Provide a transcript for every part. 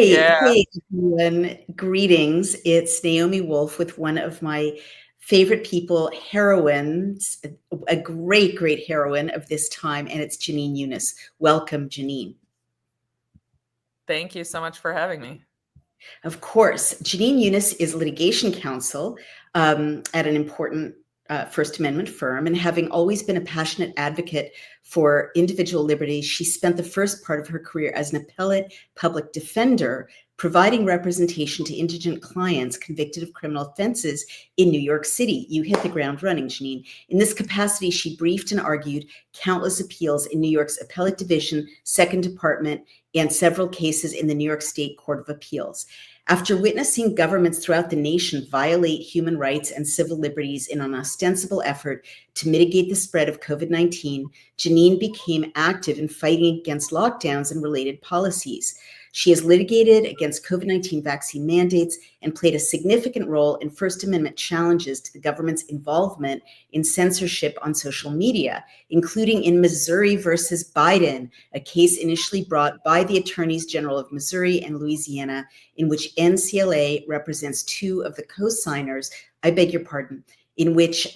Yeah. Hey, everyone. Greetings. It's Naomi Wolf with one of my favorite people, heroines, a great, great heroine of this time, and it's Jenin Younes. Welcome, Jenin. Thank you so much for having me. Of course, Jenin Younes is litigation counsel at an important First Amendment firm, and having always been a passionate advocate for individual liberties, she spent the first part of her career as an appellate public defender, providing representation to indigent clients convicted of criminal offenses in New York City. You hit the ground running, Jenin. In this capacity, she briefed and argued countless appeals in New York's Appellate Division, Second Department, and several cases in the New York State Court of Appeals. After witnessing governments throughout the nation violate human rights and civil liberties in an ostensible effort to mitigate the spread of COVID-19, Jenin became active in fighting against lockdowns and related policies. She has litigated against COVID-19 vaccine mandates and played a significant role in First Amendment challenges to the government's involvement in censorship on social media, including in Missouri versus Biden, a case initially brought by the attorneys general of Missouri and Louisiana, in which NCLA represents two of the co-signers, in which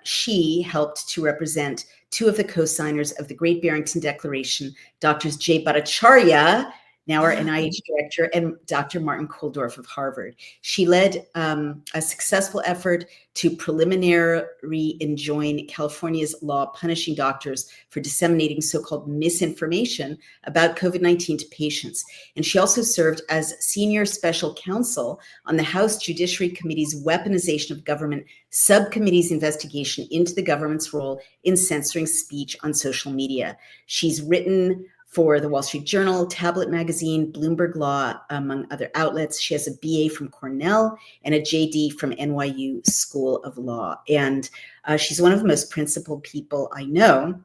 she helped to represent two of the co-signers of the Great Barrington Declaration, Drs. Jay Bhattacharya, now our NIH director, and Dr. Martin Kulldorff of Harvard. She led a successful effort to preliminary enjoin California's law punishing doctors for disseminating so-called misinformation about COVID-19 to patients. And she also served as senior special counsel on the House Judiciary Committee's Weaponization of Government Subcommittee's investigation into the government's role in censoring speech on social media. She's written for the Wall Street Journal, Tablet Magazine, Bloomberg Law, among other outlets. She has a BA from Cornell and a JD from NYU School of Law. And she's one of the most principled people I know.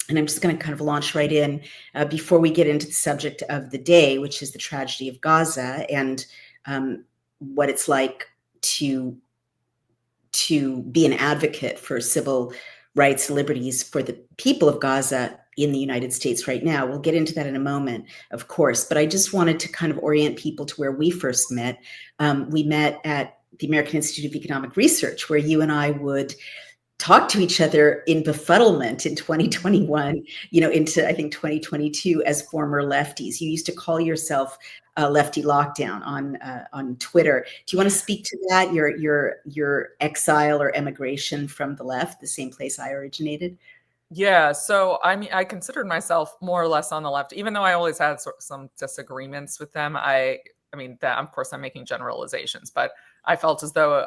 And I'm just going to kind of launch right in before we get into the subject of the day, which is the tragedy of Gaza and what it's like to be an advocate for civil rights and liberties for the people of Gaza in the United States right now. We'll get into that in a moment, of course, but I just wanted to kind of orient people to where we first met. We met at the American Institute of Economic Research, where you and I would talk to each other in befuddlement in 2021, into, I think, 2022 as former lefties. You used to call yourself Lefty Lockdown on Twitter. Do you want to speak to that, your exile or emigration from the left, the same place I originated? Yeah, so I mean, I considered myself more or less on the left, even though I always had some disagreements with them. I mean, that of course I'm making generalizations, but I felt as though,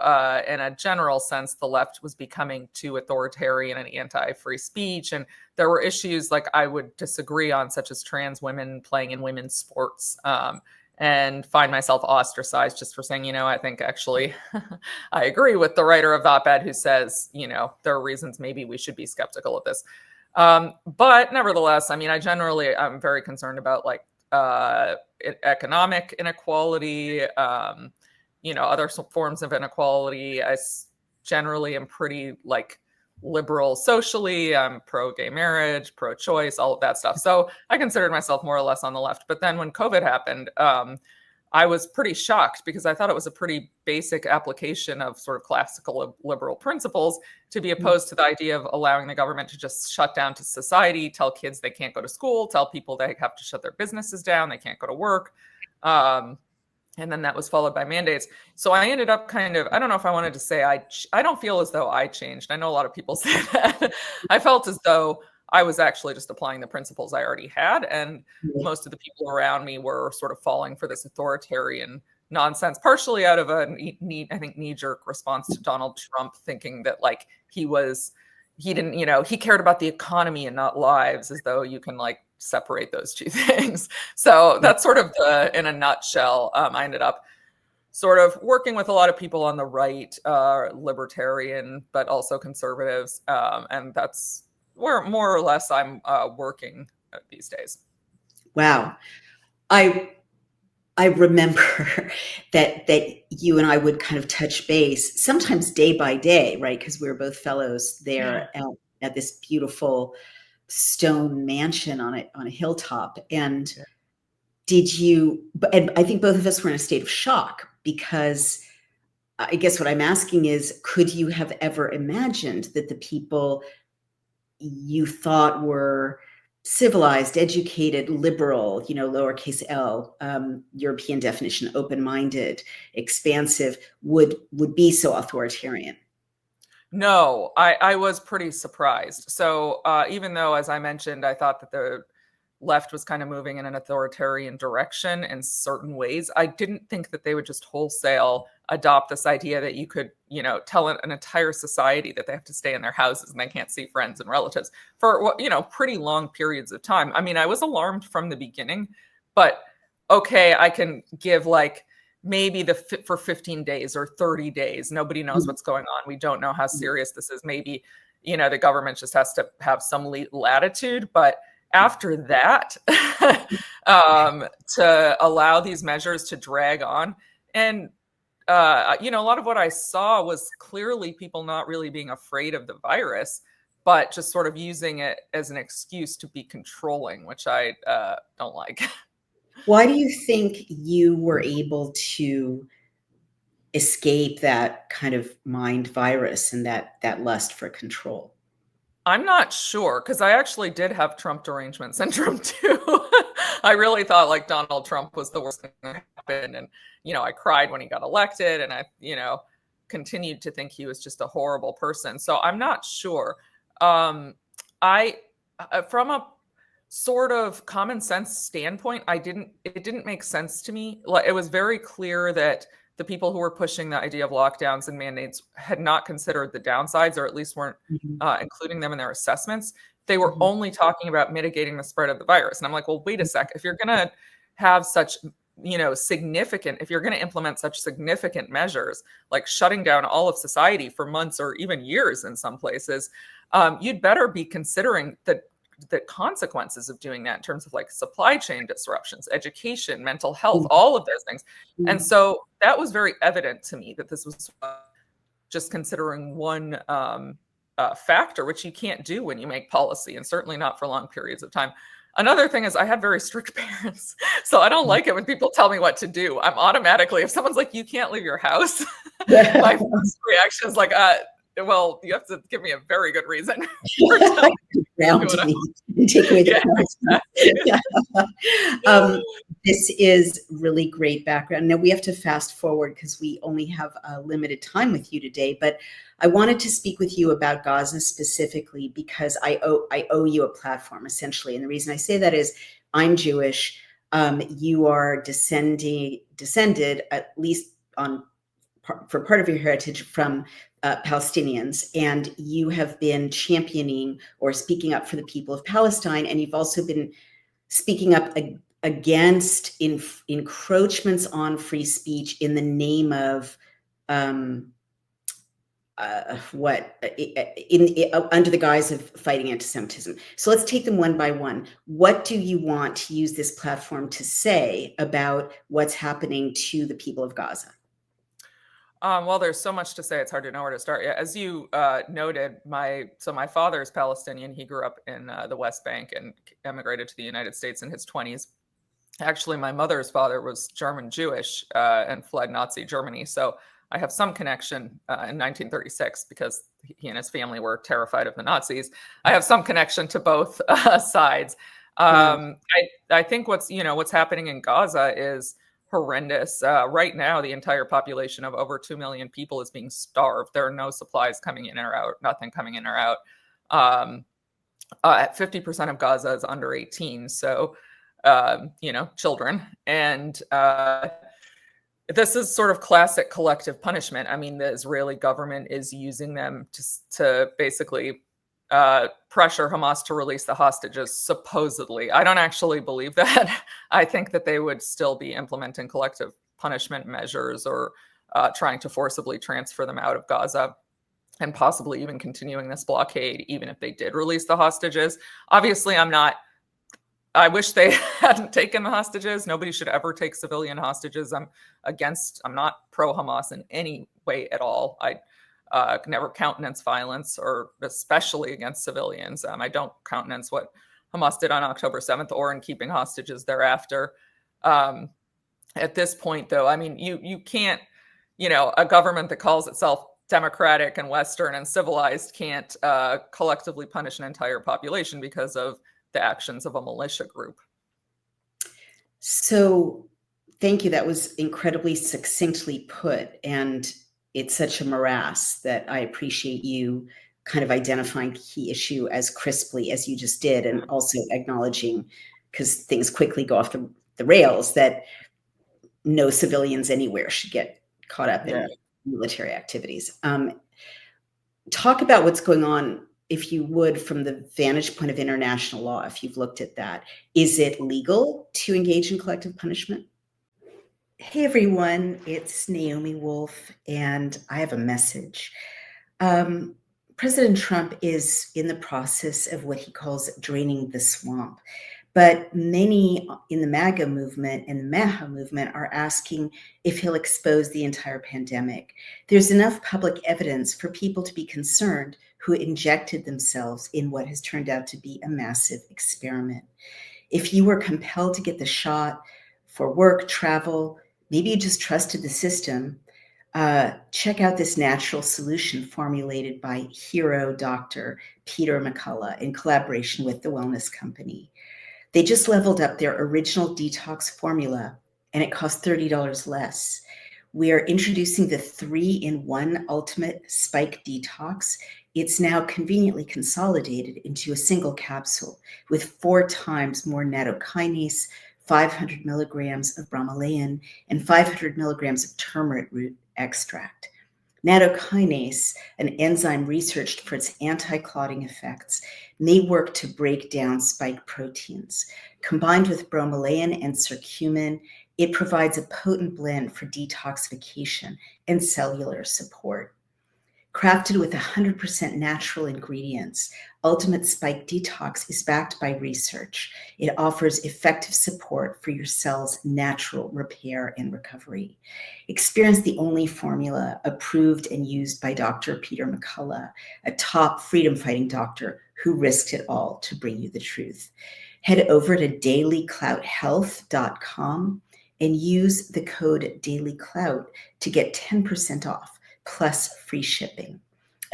in a general sense, the left was becoming too authoritarian and anti-free speech, and there were issues like I would disagree on, such as trans women playing in women's sports. And find myself ostracized just for saying, I think actually I agree with the writer of the op-ed who says, there are reasons maybe we should be skeptical of this. But nevertheless, I mean, I'm very concerned about like economic inequality, other forms of inequality. I generally am pretty like liberal socially. I'm pro-gay marriage, pro-choice, all of that stuff. So I considered myself more or less on the left. But then when COVID happened, I was pretty shocked because I thought it was a pretty basic application of sort of classical liberal principles to be opposed to the idea of allowing the government to just shut down to society, tell kids they can't go to school, tell people they have to shut their businesses down, they can't go to work. And then that was followed by mandates. So I ended up kind of, I don't know if I wanted to say, I don't feel as though I changed. I know a lot of people say that. I felt as though I was actually just applying the principles I already had. And most of the people around me were sort of falling for this authoritarian nonsense, partially out of a knee-jerk response to Donald Trump, thinking that like he cared about the economy and not lives, as though you can like separate those two things. So that's sort of in a nutshell. I ended up sort of working with a lot of people on the right, libertarian, but also conservatives. And that's where more or less I'm working these days. Wow. I remember that you and I would kind of touch base, sometimes day by day, right? Because we were both fellows there at this beautiful stone mansion on a hilltop. And and I think both of us were in a state of shock, because I guess what I'm asking is, could you have ever imagined that the people you thought were civilized, educated, liberal, lowercase l, European definition, open-minded, expansive, would be so authoritarian? No, I was pretty surprised. So even though, as I mentioned, I thought that the left was kind of moving in an authoritarian direction in certain ways, I didn't think that they would just wholesale adopt this idea that you could, tell an entire society that they have to stay in their houses and they can't see friends and relatives for, pretty long periods of time. I mean, I was alarmed from the beginning, but okay, I can give like maybe for 15 days or 30 days. Nobody knows what's going on. We don't know how serious this is. Maybe, the government just has to have some latitude. But after that, to allow these measures to drag on, and a lot of what I saw was clearly people not really being afraid of the virus, but just sort of using it as an excuse to be controlling, which I don't like. Why do you think you were able to escape that kind of mind virus and that lust for control? I'm not sure, because I actually did have Trump derangement syndrome too. I really thought like Donald Trump was the worst thing that happened. And, I cried when he got elected, and I, continued to think he was just a horrible person. So I'm not sure. I, from a sort of common sense standpoint, it didn't make sense to me. Like, it was very clear that the people who were pushing the idea of lockdowns and mandates had not considered the downsides, or at least weren't including them in their assessments. They were only talking about mitigating the spread of the virus. And I'm like, well, wait a sec. If you're going to have such, if you're going to implement such significant measures, like shutting down all of society for months or even years in some places, you'd better be considering the consequences of doing that in terms of like supply chain disruptions, education, mental health, all of those things. And so that was very evident to me that this was just considering one factor, which you can't do when you make policy, and certainly not for long periods of time. Another thing is I had very strict parents, so I don't like it when people tell me what to do. I'm automatically, if someone's like, you can't leave your house, my first reaction is like, well, you have to give me a very good reason for telling me. Take away the this is really great background. Now we have to fast forward because we only have a limited time with you today, but I wanted to speak with you about Gaza specifically because I owe you a platform, essentially. And the reason I say that is I'm Jewish. You are descended, at least for part of your heritage, from Palestinians, and you have been championing or speaking up for the people of Palestine, and you've also been speaking up against encroachments on free speech in the name of under the guise of fighting anti-Semitism. So let's take them one by one. What do you want to use this platform to say about what's happening to the people of Gaza? Well, there's so much to say, it's hard to know where to start. Yeah, as you noted, my father is Palestinian. He grew up in the West Bank and emigrated to the United States in his 20s. Actually, my mother's father was German Jewish and fled Nazi Germany. So I have some connection in 1936 because he and his family were terrified of the Nazis. I have some connection to both sides. I think what's happening in Gaza is horrendous. Right now, the entire population of over 2 million people is being starved. There are no supplies coming in or out, nothing coming in or out. 50% of Gaza is under 18, so, children. And this is sort of classic collective punishment. I mean, the Israeli government is using them to basically pressure Hamas to release the hostages, supposedly. I don't actually believe that. I think that they would still be implementing collective punishment measures or trying to forcibly transfer them out of Gaza, and possibly even continuing this blockade, even if they did release the hostages. Obviously, I wish they hadn't taken the hostages. Nobody should ever take civilian hostages. I'm not pro-Hamas in any way at all. I never countenance violence, or especially against civilians. I don't countenance what Hamas did on October 7th or in keeping hostages thereafter. At this point, though, I mean, you can't, a government that calls itself democratic and Western and civilized can't collectively punish an entire population because of the actions of a militia group. So thank you. That was incredibly succinctly put. And it's such a morass that I appreciate you kind of identifying the key issue as crisply as you just did, and also acknowledging, because things quickly go off the rails, that no civilians anywhere should get caught up in military activities. Talk about what's going on, if you would, from the vantage point of international law, if you've looked at that. Is it legal to engage in collective punishment? Hey everyone, it's Naomi Wolf, and I have a message. President Trump is in the process of what he calls draining the swamp. But many in the MAGA movement and the MAHA movement are asking if he'll expose the entire pandemic. There's enough public evidence for people to be concerned who injected themselves in what has turned out to be a massive experiment. If you were compelled to get the shot for work, travel, maybe you just trusted the system, check out this natural solution formulated by hero doctor Peter McCullough in collaboration with the wellness company. They just leveled up their original detox formula, and it costs $30 less. We are introducing the 3-in-1 Ultimate Spike Detox. It's now conveniently consolidated into a single capsule with 4 times more nattokinase, 500 milligrams of bromelain, and 500 milligrams of turmeric root extract. Nattokinase, an enzyme researched for its anti-clotting effects, may work to break down spike proteins. Combined with bromelain and curcumin, it provides a potent blend for detoxification and cellular support. Crafted with 100% natural ingredients, Ultimate Spike Detox is backed by research. It offers effective support for your cell's natural repair and recovery. Experience the only formula approved and used by Dr. Peter McCullough, a top freedom-fighting doctor who risked it all to bring you the truth. Head over to dailyclouthealth.com and use the code DailyClout to get 10% off. Plus free shipping.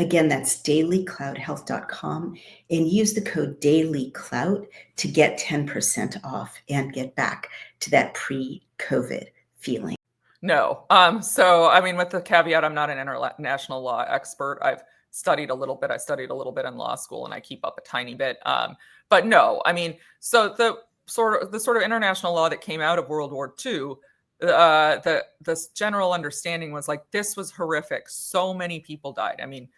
Again, that's dailyclouthealth.com, and use the code DailyClout to get 10% off and get back to that pre-COVID feeling. No. So, I mean, with the caveat, I'm not an international law expert. I've studied a little bit. I studied a little bit in law school, and I keep up a tiny bit. But no, I mean, so the sort of international law that came out of World War II, this general understanding was like, this was horrific. So many people died. I mean,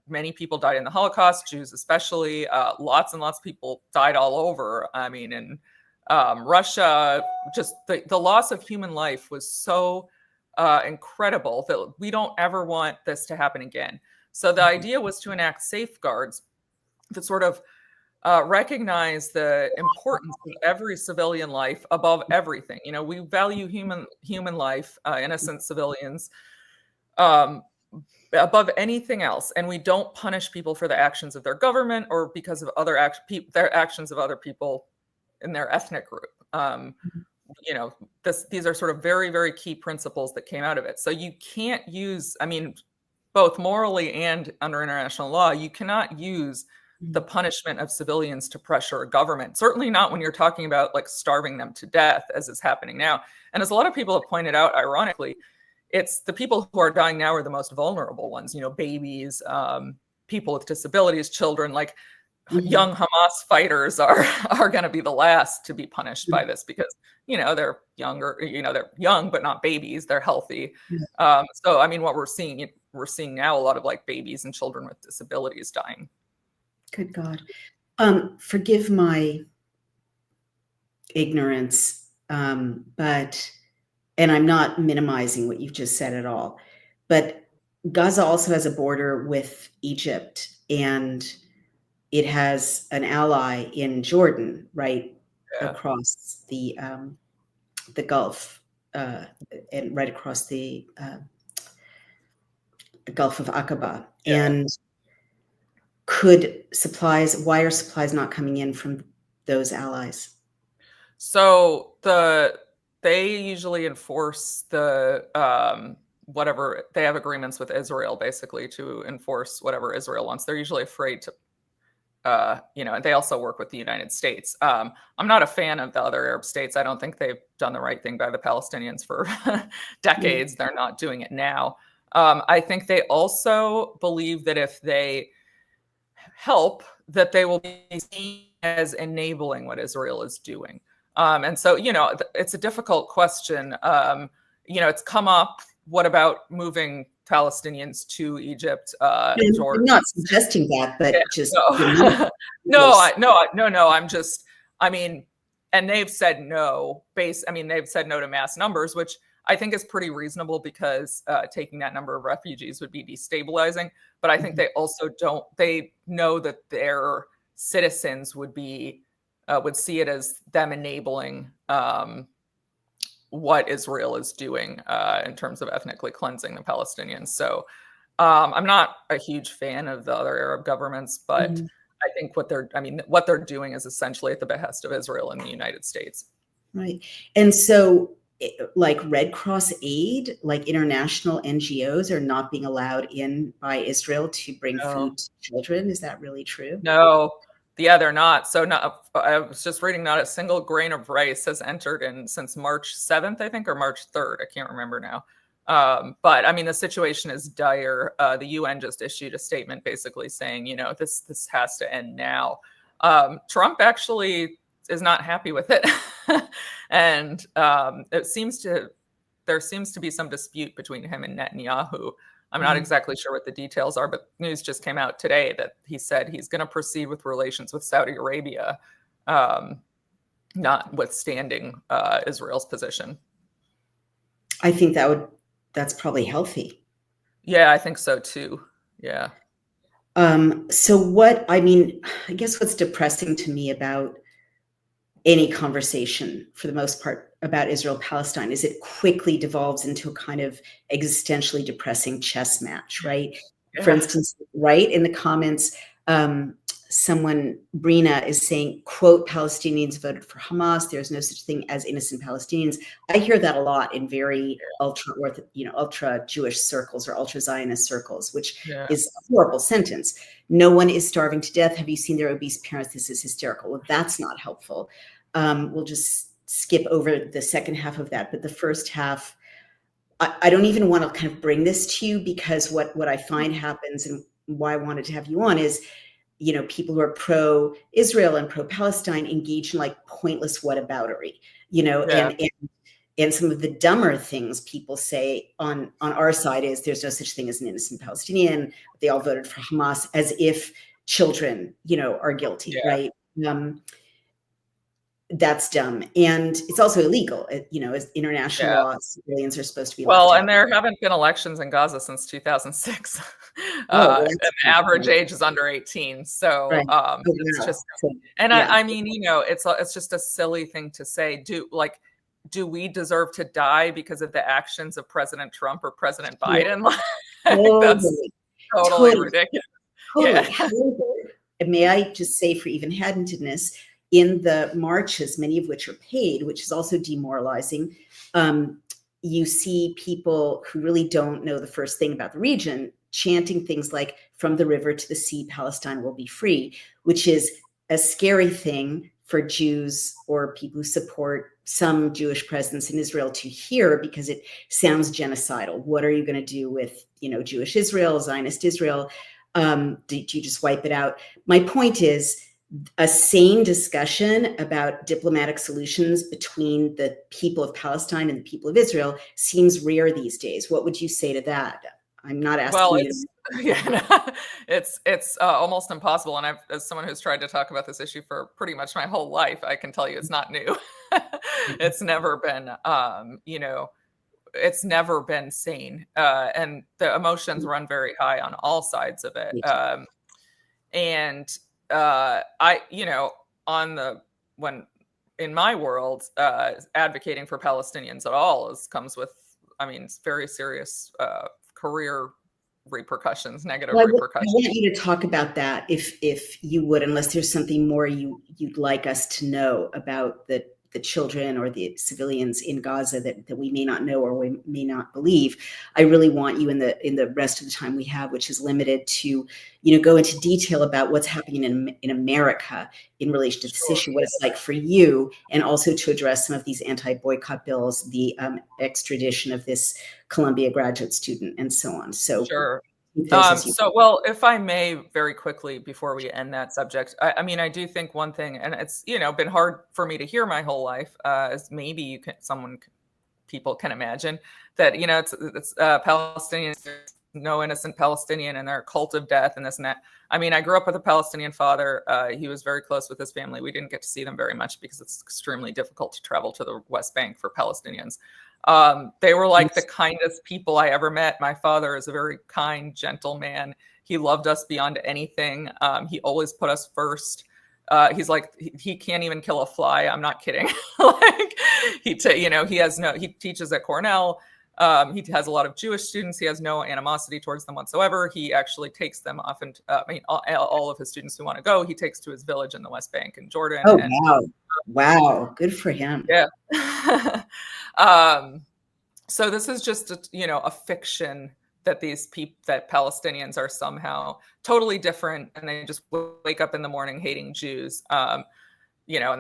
many people died in the Holocaust, Jews especially. Lots and lots of people died all over. I mean, in Russia, just the loss of human life was so incredible that we don't ever want this to happen again. So the idea was to enact safeguards that sort of recognize the importance of every civilian life above everything. You know, we value human life, innocent civilians, above anything else, and we don't punish people for the actions of their government or because of their actions of other people in their ethnic group. You know, these are sort of very, very key principles that came out of it. So you can't use, I mean, both morally and under international law, you cannot use the punishment of civilians to pressure a government. Certainly not when you're talking about like starving them to death, as is happening now. And as a lot of people have pointed out, ironically, it's the people who are dying now are the most vulnerable ones, you know, babies, people with disabilities, children, like young Hamas fighters are going to be the last to be punished by this because, you know, they're younger, you know, they're young, but not babies. They're healthy. So, I mean, what we're seeing now a lot of like babies and children with disabilities dying. Good God. Forgive my ignorance, but, and I'm not minimizing what you've just said at all, but Gaza also has a border with Egypt, and it has an ally in Jordan, right? Across the Gulf, and right across the Gulf of Aqaba. And why are supplies not coming in from those allies? So they usually enforce the whatever they have agreements with Israel basically to enforce whatever Israel wants. They're usually afraid to and they also work with the United States. I'm not a fan of the other Arab states. I don't think they've done the right thing by the Palestinians for decades. They're not doing it now. I think they also believe that if they help, that they will be seen as enabling what Israel is doing. And so, it's a difficult question. It's come up. What about moving Palestinians to Egypt, I'm Jordan? not suggesting that, but Yeah, just no, no. I mean, and they've said no. They've said no to mass numbers, which I think is pretty reasonable because taking that number of refugees would be destabilizing. But I think they also don't. They know that their citizens would see it as them enabling what Israel is doing in terms of ethnically cleansing the Palestinians. So I'm not a huge fan of the other Arab governments, but I think what they're doing is essentially at the behest of Israel and the United States. Right. And so like Red Cross aid, like international NGOs are not being allowed in by Israel to bring food to children. Is that really true? No. Yeah, they're not. So I was just reading, not a single grain of rice has entered in since March 7th, I think, or March 3rd. I can't remember now. But I mean, the situation is dire. The UN just issued a statement basically saying, this has to end now. Trump actually is not happy with it. And there seems to be some dispute between him and Netanyahu. I'm not exactly sure what the details are, but news just came out today that he said he's going to proceed with relations with Saudi Arabia, notwithstanding Israel's position. I think that's probably healthy. Yeah, I think so too. Yeah. I guess what's depressing to me about any conversation, for the most part, about Israel-Palestine is it quickly devolves into a kind of existentially depressing chess match, right? Yeah. For instance, right in the comments, Brina is saying, quote, Palestinians voted for Hamas. There's no such thing as innocent Palestinians. I hear that a lot in very ultra Jewish circles or ultra Zionist circles, which is a horrible sentence. No one is starving to death. Have you seen their obese parents? This is hysterical. Well, that's not helpful. We'll just skip over the second half of that. But the first half, I don't even want to kind of bring this to you, because what I find happens, and why I wanted to have you on, is people who are pro-Israel and pro-Palestine engage in like pointless whataboutery, and some of the dumber things people say on our side is there's no such thing as an innocent Palestinian. They all voted for Hamas, as if children, are guilty, right? That's dumb. And it's also illegal. As international law, civilians are supposed to be. Well, and there haven't been elections in Gaza since 2006. The average age is under 18. So it's just, and I mean, it's just a silly thing to say. Do we deserve to die because of the actions of President Trump or President Biden? That's totally ridiculous. Totally. However, and may I just say, for even-handedness, in the marches, many of which are paid, which is also demoralizing, you see people who really don't know the first thing about the region chanting things like, from the river to the sea, Palestine will be free, which is a scary thing for Jews or people who support some Jewish presence in Israel to hear, because it sounds genocidal. What are you going to do with, Jewish Israel, Zionist Israel? Do you just wipe it out? My point is, a sane discussion about diplomatic solutions between the people of Palestine and the people of Israel seems rare these days. What would you say to that? I'm not asking you. It's almost impossible. And as someone who's tried to talk about this issue for pretty much my whole life, I can tell you it's not new. It's never been, it's never been sane. And the emotions run very high on all sides of it. In my world, advocating for Palestinians at all comes with, very serious career repercussions, negative repercussions. I want you to talk about that, if you would, unless there's something more you'd like us to know about the the children or the civilians in Gaza that we may not know or we may not believe, I really want you in the rest of the time we have, which is limited, to go into detail about what's happening in America in relation to this Sure. issue, what it's like for you, and also to address some of these anti-boycott bills, the extradition of this Columbia graduate student, and so on. So Sure. those as you. Well, if I may, very quickly before we end that subject, I mean, I do think one thing, and it's been hard for me to hear my whole life, as maybe people can imagine that it's Palestinians. There's no innocent Palestinian, and they're a cult of death, and this and that. I mean, I grew up with a Palestinian father. He was very close with his family. We didn't get to see them very much because it's extremely difficult to travel to the West Bank for Palestinians. They were like the kindest people I ever met. My father is a very kind, gentle man. He loved us beyond anything. He always put us first. He's like, he can't even kill a fly. I'm not kidding. Like he teaches at Cornell. He has a lot of Jewish students. He has no animosity towards them whatsoever. He actually takes them often. All of his students who want to go, he takes to his village in the West Bank in Jordan. Oh, wow. Wow. Good for him. Yeah. So this is just a fiction that that Palestinians are somehow totally different, and they just wake up in the morning hating Jews. And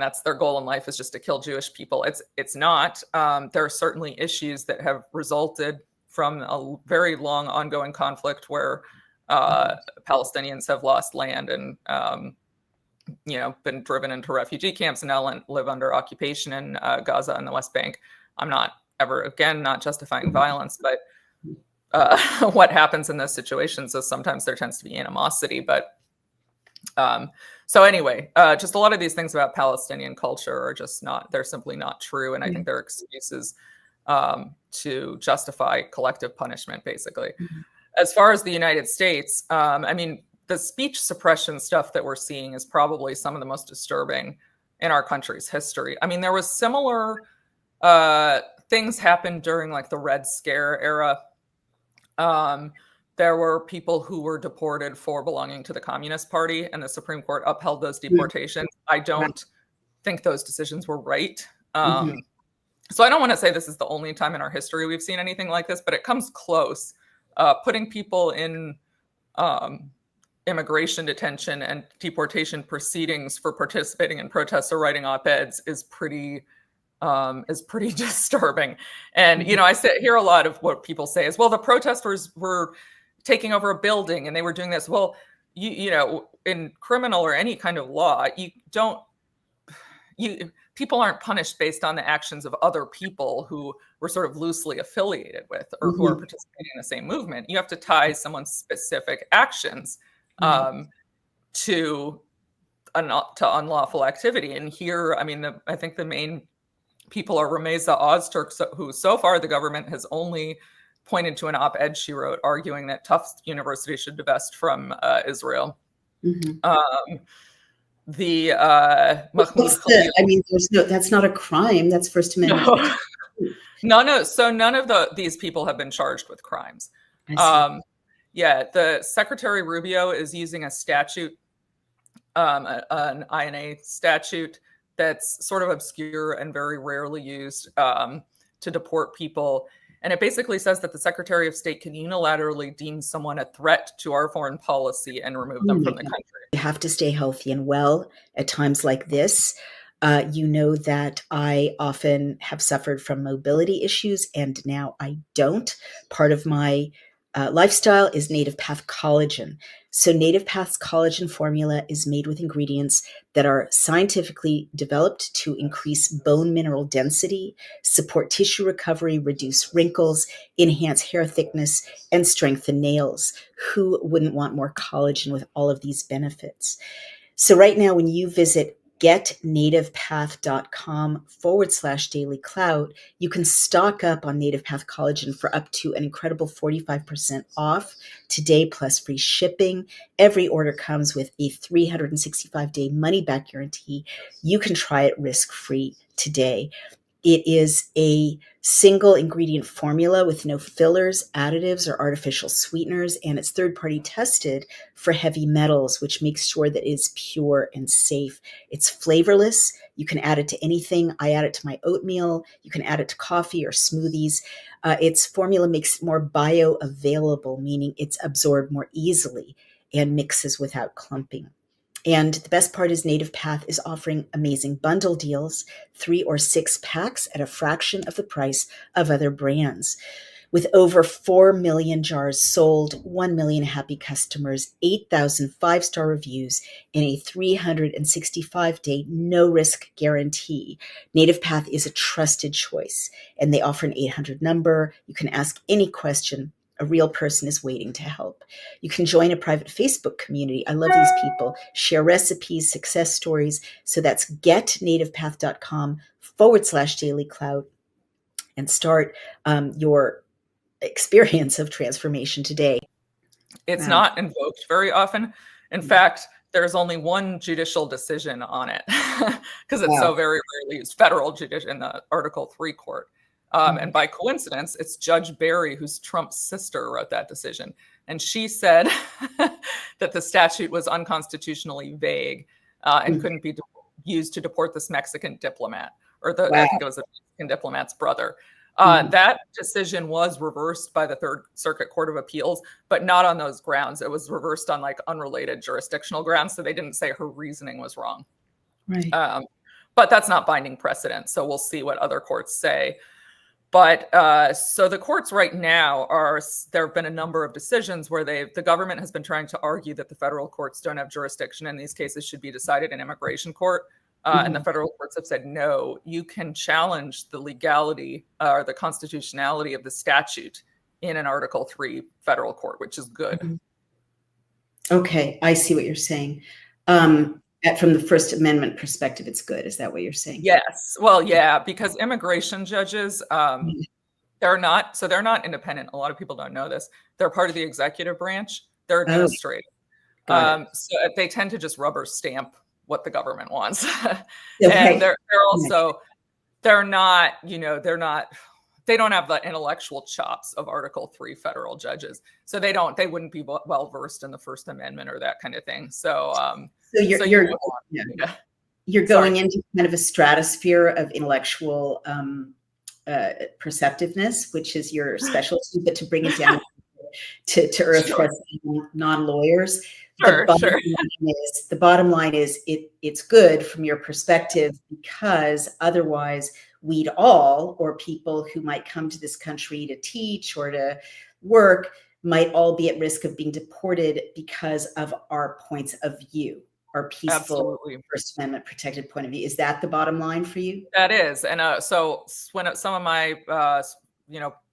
that's their goal in life, is just to kill Jewish people. It's not. There are certainly issues that have resulted from a very long ongoing conflict where Palestinians have lost land and been driven into refugee camps and now live under occupation in Gaza and the West Bank. I'm not not justifying violence, but what happens in those situations is sometimes there tends to be animosity. But so anyway, just a lot of these things about Palestinian culture are just they're simply not true. And I think they're excuses to justify collective punishment, basically. Mm-hmm. As far as the United States, I mean, the speech suppression stuff that we're seeing is probably some of the most disturbing in our country's history. I mean, there was similar things happened during like the Red Scare era. There were people who were deported for belonging to the Communist Party, and the Supreme Court upheld those deportations. I don't think those decisions were right. So I don't want to say this is the only time in our history we've seen anything like this, but it comes close. Putting people in immigration detention and deportation proceedings for participating in protests or writing op-eds is pretty disturbing. And I hear a lot of what people say is, well, the protesters were taking over a building and they were doing this. Well, in criminal or any kind of law, people aren't punished based on the actions of other people who were sort of loosely affiliated with or who are participating in the same movement. You have to tie someone's specific actions to unlawful activity. And here, I mean, I think the main people are Rameza Ozturk, who so far the government has only pointed to an op-ed she wrote arguing that Tufts University should divest from Israel. Mahmoud Khalil. I mean, that's not a crime. That's First Amendment. No. So none of these people have been charged with crimes. The Secretary Rubio is using a statute, an INA statute that's sort of obscure and very rarely used to deport people. And it basically says that the Secretary of State can unilaterally deem someone a threat to our foreign policy and remove them from the country. You have to stay healthy and well at times like this. You know that I often have suffered from mobility issues, and now I don't. Part of my lifestyle is Native Path collagen. So Native Path's collagen formula is made with ingredients that are scientifically developed to increase bone mineral density, support tissue recovery, reduce wrinkles, enhance hair thickness, and strengthen nails. Who wouldn't want more collagen with all of these benefits? So right now, when you visit getnativepath.com/dailyclout, you can stock up on Native Path collagen for up to an incredible 45% off today, plus free shipping. Every order comes with a 365-day money-back guarantee. You can try it risk-free today. It is a single ingredient formula with no fillers, additives, or artificial sweeteners, and it's third-party tested for heavy metals, which makes sure that it's pure and safe. It's flavorless. You can add it to anything. I add it to my oatmeal. You can add it to coffee or smoothies. Its formula makes it more bioavailable, meaning it's absorbed more easily and mixes without clumping. And the best part is Native Path is offering amazing bundle deals, 3 or 6 packs at a fraction of the price of other brands. With over 4 million jars sold, 1 million happy customers, 8,000 5-star reviews, and a 365-day no-risk guarantee, Native Path is a trusted choice, and they offer an 800 number. You can ask any question. A real person is waiting to help. You can join a private Facebook community. I love these people. Share recipes, success stories. So that's getnativepath.com/dailyclout and start your experience of transformation today. It's not invoked very often. In fact, there's only one judicial decision on it because it's so very rarely used, federal judicial in the Article 3 court. And by coincidence, it's Judge Barry, who's Trump's sister, wrote that decision. And she said that the statute was unconstitutionally vague and couldn't be used to deport this Mexican diplomat, or I think it was a Mexican diplomat's brother. That decision was reversed by the Third Circuit Court of Appeals, but not on those grounds. It was reversed on like unrelated jurisdictional grounds. So they didn't say her reasoning was wrong. Right. But that's not binding precedent. So we'll see what other courts say. But so the courts right now there have been a number of decisions where the government has been trying to argue that the federal courts don't have jurisdiction and these cases should be decided in immigration court. And the federal courts have said, no, you can challenge the legality or the constitutionality of the statute in an Article 3 federal court, which is good. Okay, I see what you're saying. From the First Amendment perspective, it's good. Is that what you're saying? Yes. Well, yeah, because immigration judges, they're not independent. A lot of people don't know this. They're part of the executive branch. They're administrative. So they tend to just rubber stamp what the government wants. And they're also, they don't have the intellectual chops of Article 3 federal judges. So they wouldn't be well versed in the First Amendment or that kind of thing. So you're going into kind of a stratosphere of intellectual perceptiveness, which is your specialty, but to bring it down to earth for non-lawyers. The bottom line is it's good from your perspective, because otherwise we'd all, or people who might come to this country to teach or to work, might all be at risk of being deported because of our points of view, our peaceful First Amendment protected point of view. Is that the bottom line for you? That is. And so when some of my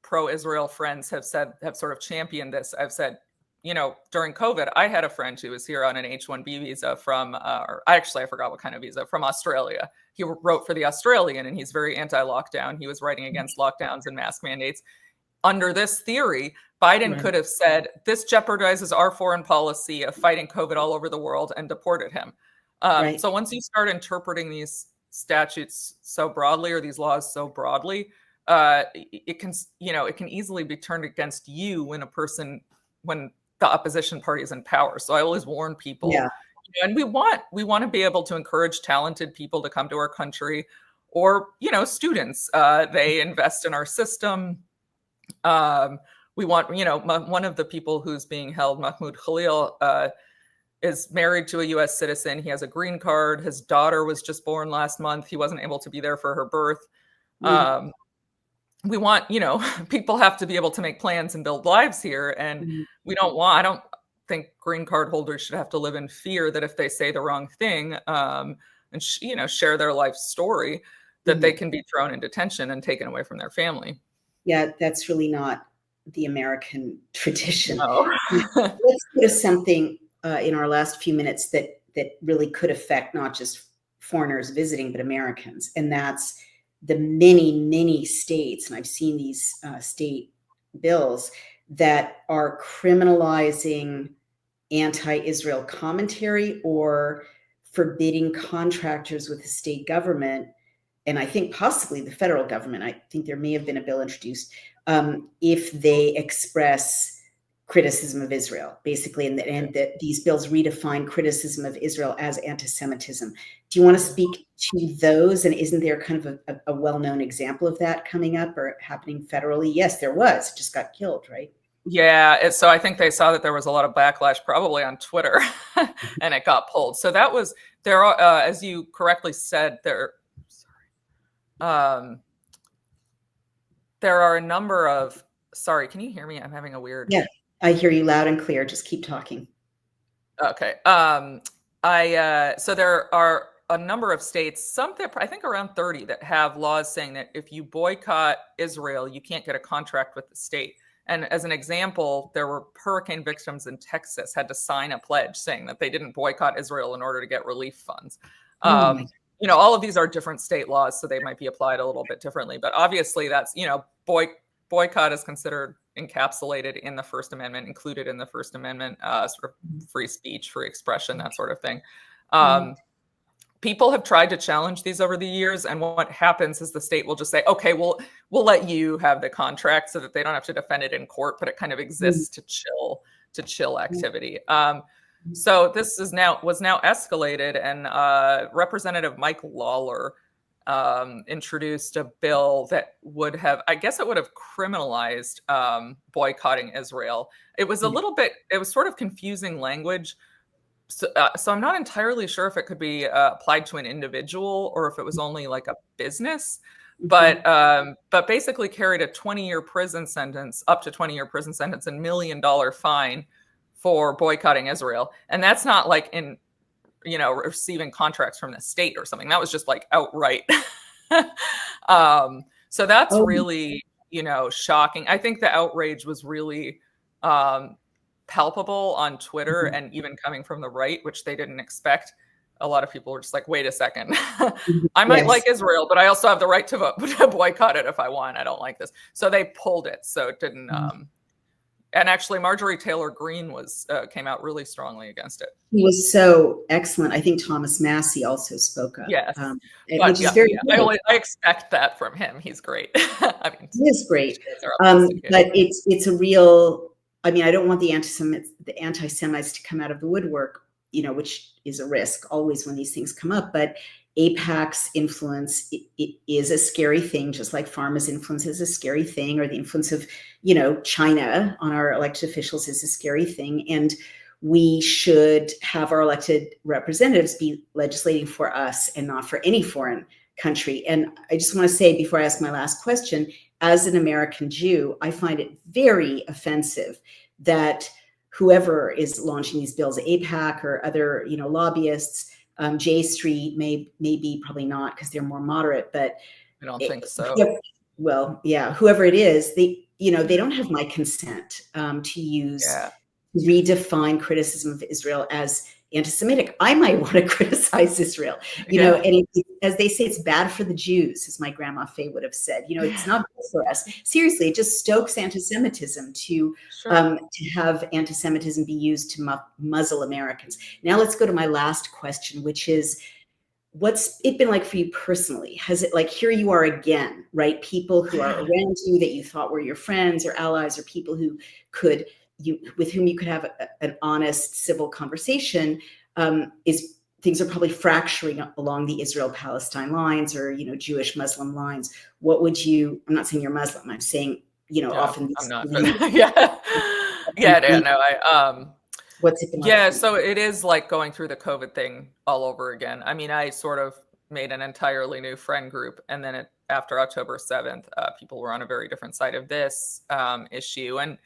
pro-Israel friends have sort of championed this, I've said, during COVID, I had a friend who was here on an H-1B visa from, I forgot what kind of visa, from Australia. He wrote for the Australian, and he's very anti-lockdown. He was writing against lockdowns and mask mandates. Under this theory, Biden could have said, this jeopardizes our foreign policy of fighting COVID all over the world, and deported him. So once you start interpreting these statutes so broadly, or these laws so broadly, it can easily be turned against you when the opposition party is in power. So I always warn people, and we want to be able to encourage talented people to come to our country, or, students, they invest in our system. We want, one of the people who's being held, Mahmoud Khalil, is married to a U.S. citizen. He has a green card. His daughter was just born last month. He wasn't able to be there for her birth. We want, people have to be able to make plans and build lives here. And I don't think green card holders should have to live in fear that if they say the wrong thing and, share their life story, that they can be thrown in detention and taken away from their family. Yeah, that's really not the American tradition. No. Let's go to something in our last few minutes that really could affect not just foreigners visiting, but Americans. And that's the many, many states, and I've seen these state bills that are criminalizing anti-Israel commentary or forbidding contractors with the state government, and I think possibly the federal government. I think there may have been a bill introduced if they express criticism of Israel, basically, and that these bills redefine criticism of Israel as anti-Semitism. Do you want to speak to those? And isn't there kind of a well-known example of that coming up or happening federally? Yes, there was. It just got killed, right? Yeah, so I think they saw that there was a lot of backlash, probably on Twitter, and it got pulled. So that was there. As you correctly said, there are a number of. Sorry, can you hear me? I'm having a weird. Yeah, I hear you loud and clear. Just keep talking. Okay. So there are a number of states, I think around 30, that have laws saying that if you boycott Israel, you can't get a contract with the state. And as an example, there were hurricane victims in Texas had to sign a pledge saying that they didn't boycott Israel in order to get relief funds. All of these are different state laws, so they might be applied a little bit differently. But obviously, that's boycott is considered encapsulated in the First Amendment, included in the First Amendment, sort of free speech, free expression, that sort of thing. People have tried to challenge these over the years, and what happens is the state will just say, okay, we'll let you have the contract so that they don't have to defend it in court, but it kind of exists to chill activity. So this was now escalated, and Representative Mike Lawler introduced a bill that would have criminalized boycotting Israel. It was it was sort of confusing language. So I'm not entirely sure if it could be applied to an individual or if it was only like a business, but basically carried a 20-year prison sentence, up to 20-year prison sentence, and $1 million fine for boycotting Israel. And that's not like in, receiving contracts from the state or something. That was just like outright. So that's really, shocking. I think the outrage was really palpable on Twitter, and even coming from the right, which they didn't expect. A lot of people were just like, wait a second, I might like Israel, but I also have the right to vote, to boycott it if I want. I don't like this. So they pulled it. So it didn't. And actually, Marjorie Taylor Greene came out really strongly against it. He was so excellent. I think Thomas Massey also spoke up. Yes, which is very good. I expect that from him. He's great. I mean, he is great. But it's a real. I mean, I don't want the anti-Semites to come out of the woodwork, which is a risk always when these things come up. But AIPAC's influence it is a scary thing, just like pharma's influence is a scary thing, or the influence of, China on our elected officials is a scary thing. And we should have our elected representatives be legislating for us and not for any foreign country. And I just want to say, before I ask my last question, as an American Jew, I find it very offensive that whoever is launching these bills, AIPAC or other, lobbyists, J Street may be, probably not, because they're more moderate, but I don't think so. Well, yeah, whoever it is, they don't have my consent to use redefine criticism of Israel as anti-Semitic. I might want to criticize Israel, and as they say, it's bad for the Jews, as my grandma Faye would have said. It's not good for us. Seriously, it just stokes anti-Semitism to have anti-Semitism be used to muzzle Americans. Now let's go to my last question, which is, what's it been like for you personally? Has it, like, here you are again, right? People who are around you that you thought were your friends or allies, or people who with whom you could have an honest civil conversation, things are probably fracturing along the Israel-Palestine lines, or, Jewish Muslim lines. What would you, I'm not saying you're Muslim, I'm saying, often. I'm not, what's it been like? So it is like going through the COVID thing all over again. I mean, I sort of made an entirely new friend group, and then after October 7th, people were on a very different side of this issue. And,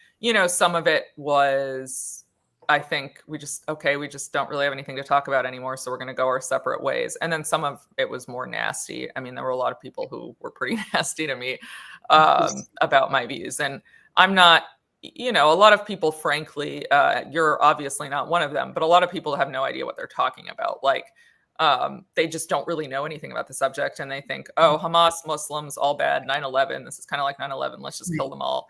some of it was, I think we just don't really have anything to talk about anymore, so we're going to go our separate ways. And then some of it was more nasty. I mean, there were a lot of people who were pretty nasty to me about my views. And I'm not, a lot of people, frankly, you're obviously not one of them, but a lot of people have no idea what they're talking about. Like, they just don't really know anything about the subject, and they think, oh, Hamas, Muslims, all bad, 9/11, this is kind of like 9/11, let's just kill them all.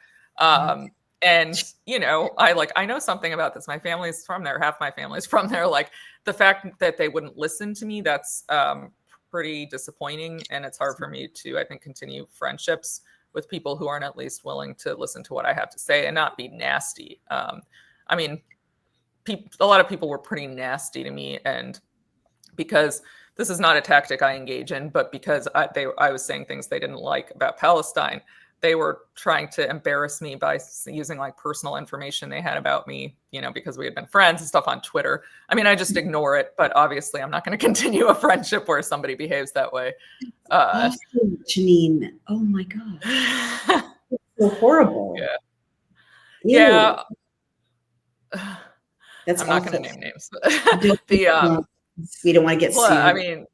And, I know something about this. My family's from there. Half my family's from there. Like, the fact that they wouldn't listen to me, that's pretty disappointing. And it's hard for me to, I think, continue friendships with people who aren't at least willing to listen to what I have to say and not be nasty. I mean, a lot of people were pretty nasty to me, and because this is not a tactic I engage in, but because I was saying things they didn't like about Palestine, they were trying to embarrass me by using like personal information they had about me, because we had been friends and stuff on Twitter. I mean, I just ignore it, but obviously I'm not going to continue a friendship where somebody behaves that way. Awful, Jenin. Oh my God. So horrible. Yeah. Ew. Yeah. That's I'm not awful. going to name names. The we don't want to get sued. I mean,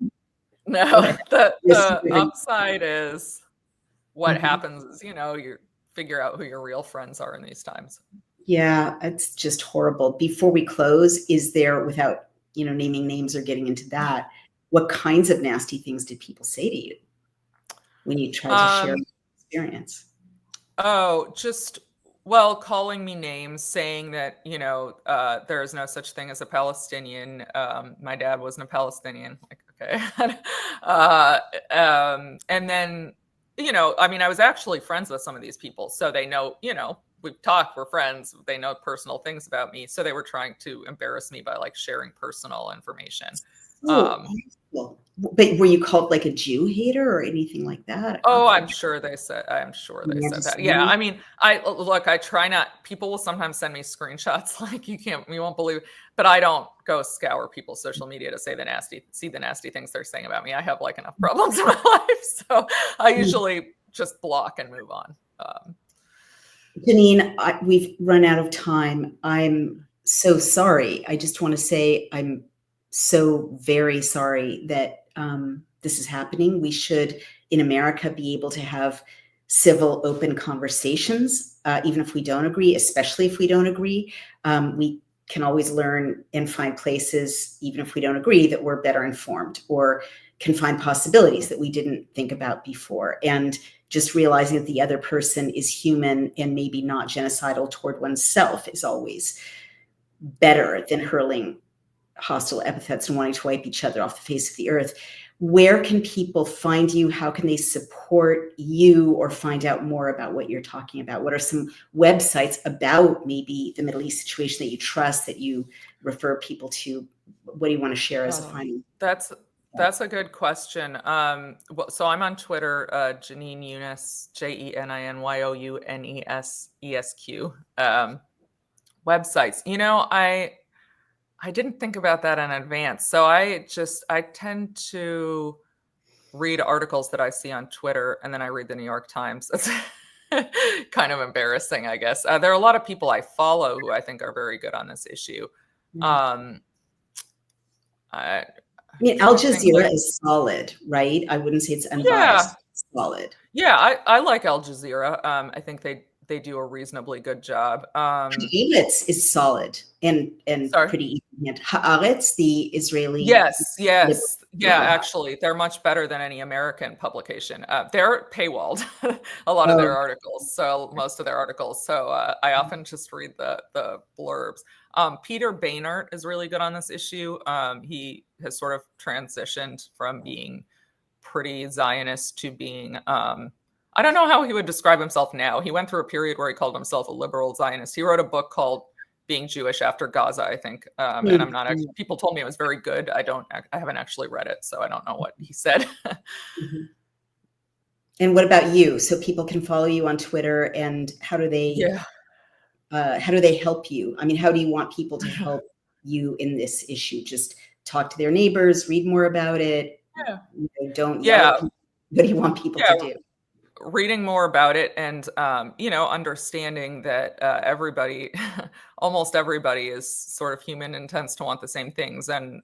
no. The upside is what happens is, you figure out who your real friends are in these times. Yeah, it's just horrible. Before we close, is there, without naming names or getting into that, what kinds of nasty things did people say to you when you tried to share your experience? Oh, calling me names, saying that, there is no such thing as a Palestinian. My dad wasn't a Palestinian. Like, okay. And then, I mean, I was actually friends with some of these people. So they know, we've talked, we're friends. They know personal things about me. So they were trying to embarrass me by like sharing personal information. But were you called like a Jew hater or anything like that? Oh, I'm sure they said that. Yeah. I mean, I try not, people will sometimes send me screenshots like you won't believe, but I don't go scour people's social media to see the nasty things they're saying about me. I have like enough problems in my life. So I usually just block and move on. Jenin, we've run out of time. I'm so sorry. I just want to say I'm so very sorry that this is happening. We should, in America, be able to have civil, open conversations, even if we don't agree, especially if we don't agree. We can always learn and find places, even if we don't agree, that we're better informed or can find possibilities that we didn't think about before. And just realizing that the other person is human and maybe not genocidal toward oneself is always better than hurling hostile epithets and wanting to wipe each other off the face of the earth. Where can people find you? How can they support you or find out more about what you're talking about? What are some websites about maybe the Middle East situation that you trust, that you refer people to? What do you want to share as a final? That's a good question. So I'm on Twitter, Jenin Younes, JeninYounesesq. Websites. I didn't think about that in advance. So I tend to read articles that I see on Twitter, and then I read the New York Times. It's kind of embarrassing, I guess. There are a lot of people I follow who I think are very good on this issue. I mean, Al Jazeera is solid, right? I wouldn't say it's unbiased. Yeah. It's solid. Yeah, I like Al Jazeera. I think they do a reasonably good job. Haaretz is solid and pretty even. Haaretz, the Israeli. Yes. Yeah, actually, they're much better than any American publication. They're paywalled, a lot of their articles. So most of their articles. So I often just read the blurbs. Peter Baynert is really good on this issue. He has sort of transitioned from being pretty Zionist to being I don't know how he would describe himself now. He went through a period where he called himself a liberal Zionist. He wrote a book called Being Jewish After Gaza, I think. And I'm not actually, people told me it was very good. I haven't actually read it, so I don't know what he said. And what about you? So people can follow you on Twitter, and how do they help you? I mean, how do you want people to help you in this issue? Just talk to their neighbors, read more about it. Don't yell at people. What do you want people to do? Reading more about it and, understanding that almost everybody is sort of human and tends to want the same things. And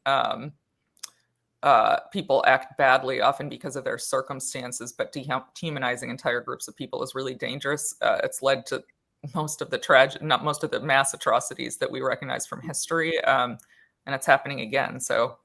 people act badly often because of their circumstances, but dehumanizing entire groups of people is really dangerous. It's led to most of the mass atrocities that we recognize from history. And it's happening again. So.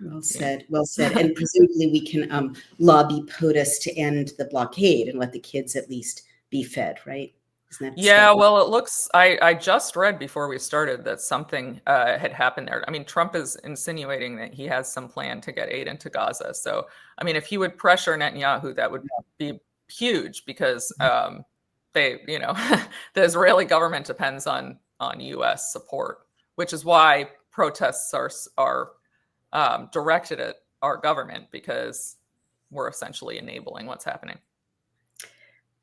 Well said. Well said. And presumably we can lobby POTUS to end the blockade and let the kids at least be fed, right? Isn't that well, it looks, I just read before we started that something had happened there. I mean, Trump is insinuating that he has some plan to get aid into Gaza. So, I mean, if he would pressure Netanyahu, that would be huge because they, you know, the Israeli government depends on U.S. support, which is why protests are directed at our government, because we're essentially enabling what's happening.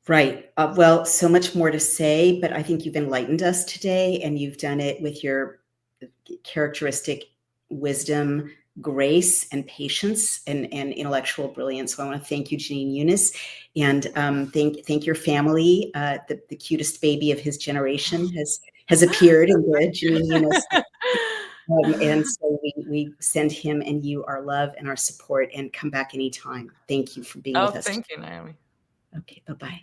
Right. Well, so much more to say, but I think you've enlightened us today, and you've done it with your characteristic wisdom, grace, and patience, and intellectual brilliance. So I want to thank you, Jenin Younes, and thank your family. The cutest baby of his generation has appeared in the Jenin Younes. And so we send him and you our love and our support, and come back anytime. Thank you for being with us. Thank you, Naomi. Okay, bye-bye.